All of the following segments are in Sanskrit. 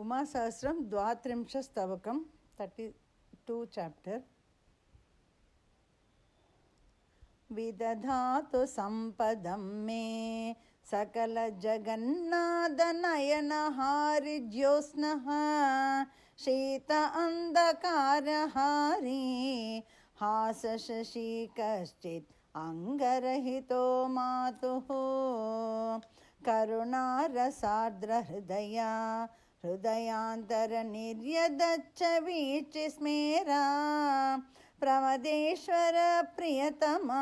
उमासहस्रं 32 स्तवकं 32 चाप्टर्। विदधातु सम्पदं मे सकलजगन्नाथनयनहारिज्योत्स्नः शीत अन्धकारहारी हासशशी कश्चित् अङ्गरहितो मातुः करुणारसार्द्रहृदया हृदयान्तरनिर्यदच्च वीचिस्मेरा प्रमदेश्वर प्रियतमा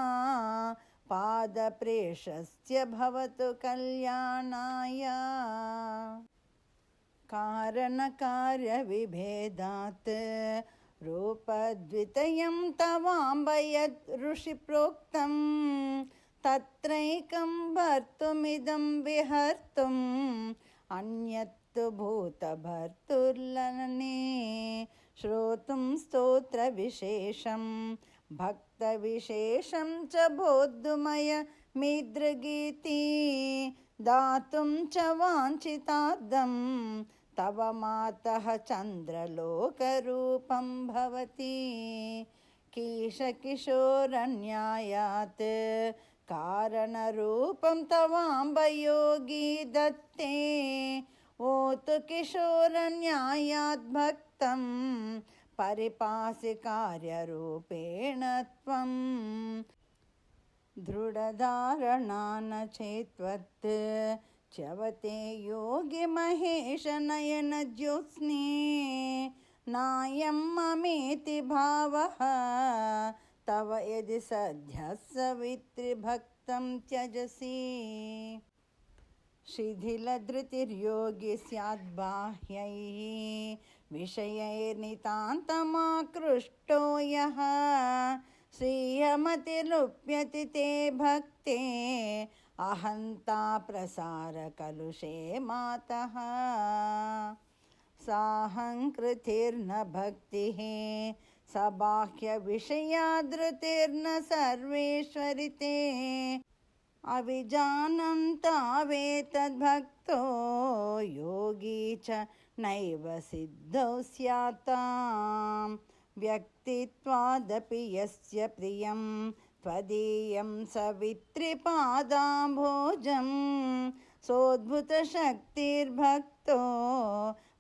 पादप्रेषस्य भवतु कल्याणाय। कारणकार्यविभेदात् रूपद्वितयं तवाम्ब यद् ऋषिप्रोक्तं तत्रैकं भर्तुमिदं विहर्तुम् अन्यत्तु भूतभर्तुर्लने श्रोतुं स्तोत्रविशेषं भक्तविशेषं च बोद्धुमय मीदृगीति दातुं च वाञ्छितार्थं तव मातः चन्द्रलोकरूपं भवति कीशकिशोरन्यायात् कारणरूपं तवाम्ब योगी दत्ते ओतु किशोरन्यायात् भक्तं परिपासि कार्यरूपेण त्वं दृढधारणान चेत्वत् च्यवते योगी महेश नयन ज्योत्स्ने नायं ममेति भावः तव यदि सद्यः सवित्रिभक्तं त्यजसि शिथिलधृतिर्योगी स्याद्बाह्यैः विषयैर्नितान्तमाकृष्टो यः श्रियमतिलुप्यति ते भक्ते अहन्ता प्रसारकलुषे मातः साहङ्कृतिर्न भक्तिः सबाह्यविषयाधृतिर्न सर्वेश्वरिते अविजानन्तावेतद्भक्तो योगी च नैव सिद्धौ स्यातां व्यक्तित्वादपि यस्य प्रियं त्वदीयं सवित्रिपादाम्भोजं सोद्भुतशक्तिर्भक्तो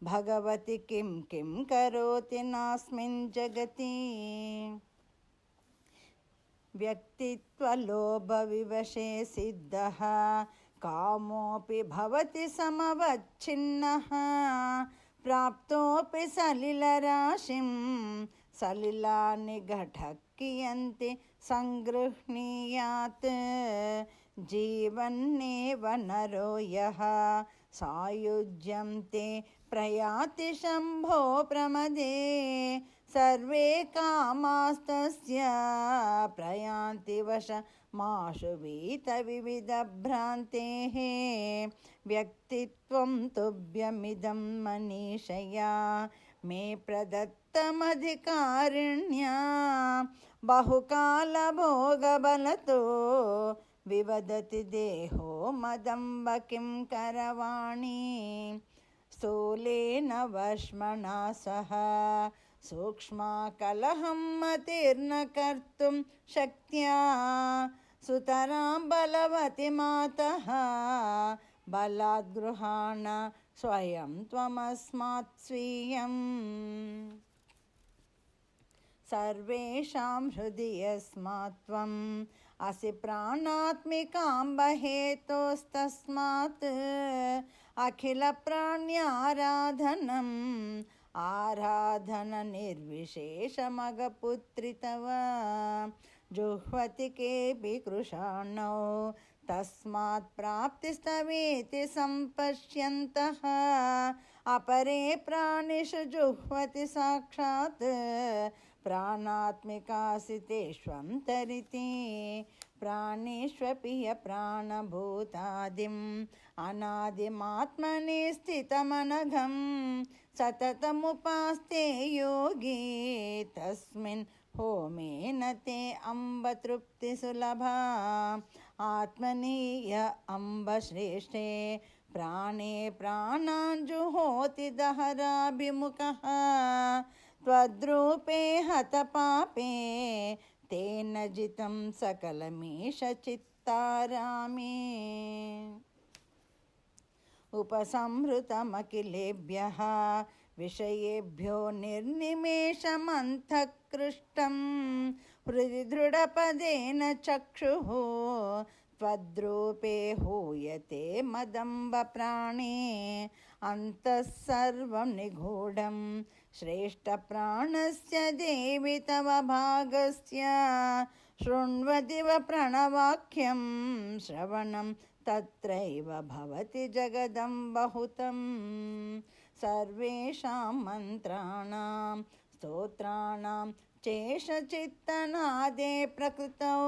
भगवति किं किं करोति नास्मिन् जगति व्यक्तित्वलोभविवशे सिद्धः कामोऽपि भवति समवच्छिन्नः प्राप्तोऽपि सलिलराशिं सलिलानि घटः कियन्ति सङ्गृह्णीयात् जीवन्नेव नरो यः सायुज्यं ते प्रयाति शम्भो प्रमदे सर्वे कामास्तस्य प्रयान्ति वशमाशु वीतविविधभ्रान्तेः व्यक्तित्वं तुभ्यमिदं मनीषया मे प्रदत्तमधिकारिण्या बहुकालभोगबलतो विवदति देहो मदम्ब किं करवाणि स्थूलेन वश्मना सह सूक्ष्माकलहं मतिर्न कर्तुं शक्त्या सुतरां बलवति मातः बलाद्गृहाण स्वयं त्वमस्मात् स्वीयम् सर्वेषां हृदि यस्मात् त्वम् असि प्राणात्मिकाम्ब हेतोस्तस्मात् अखिलप्राण्याराधनम् आराधन निर्विशेषमगपुत्रि तव जुह्वति केऽपि कृशाणौ तस्मात् प्राप्तिस्तवेति सम्पश्यन्तः अपरे प्राणिषु जुह्वति साक्षात् प्राणात्मिकासि तेष्वं तरिति प्राणेष्वपि य प्राणभूतादिम् अनादिमात्मनि स्थितमनघं सततमुपास्ते योगी तस्मिन् होमेन ते अम्ब तृप्तिसुलभा आत्मनीय अम्ब श्रेष्ठे प्राणे प्राणाञ्जुहोति दहराभिमुखः त्वद्रूपे हतपापे तेन जितं सकलमीश चित्तारामे उपसंहृतमखिलेभ्यः विषयेभ्यो निर्निमेषमन्तःकृष्टं हृदि दृढपदेन चक्षुः त्वद्रूपे हूयते मदम्बप्राणे अन्तः सर्वं निगूढं श्रेष्ठप्राणस्य देवि तव भागस्य शृण्वदिव प्रणवाख्यं श्रवणं तत्रैव भवति जगदम्बहुतं सर्वेषां मन्त्राणां स्तोत्राणां चेशचित्तनादे प्रकृतौ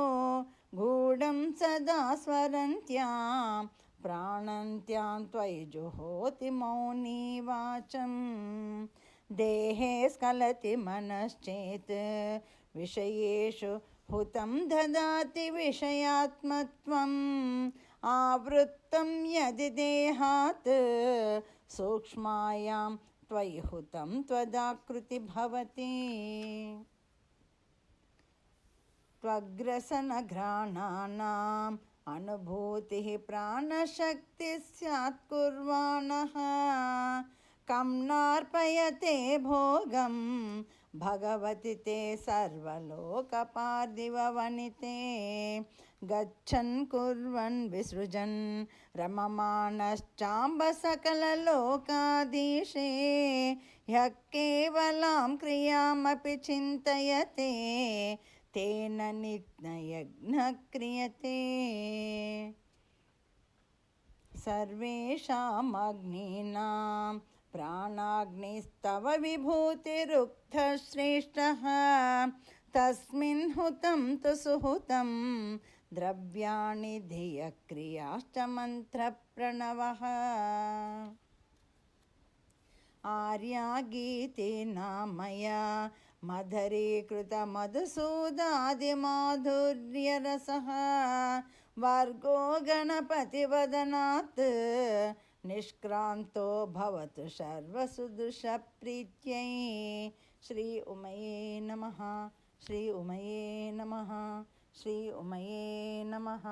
गूढं सदा स्वरन्त्यां प्राणन्त्यां त्वयि जुहोति मौनी वाचं देहे स्खलति मनश्चेत् विषयेषु हुतं ददाति विषयात्मत्वम् आवृत्तं यदि देहात् सूक्ष्मायां त्वयि हुतं त्वदाकृति भवति त्वग्रसनघ्राणानाम् अनुभूतिः प्राणशक्तिः स्यात् कुर्वाणः कं नार्पयते भोगं भगवति ते सर्वलोकपार्थिववनिते गच्छन् कुर्वन् विसृजन् रममाणश्चाम्ब सकललोकाधीशे ह्यः केवलां क्रियामपि चिन्तयते तेन नित्ययज्ञः क्रियते सर्वेषामग्नीनां प्राणाग्निस्तव विभूतिरुक्तः श्रेष्ठः तस्मिन् हुतं तु सुहुतं द्रव्याणि धियः क्रियाश्च मन्त्रप्रणवः आर्या गीतेना मया मधुरीकृतमधुसूदादिमाधुर्यरसः वर्गो गणपतिवदनात् निष्क्रान्तो भवतु सर्वसुदृशप्रीत्यै श्री उमये नमः श्री उमये नमः श्री उमये नमः।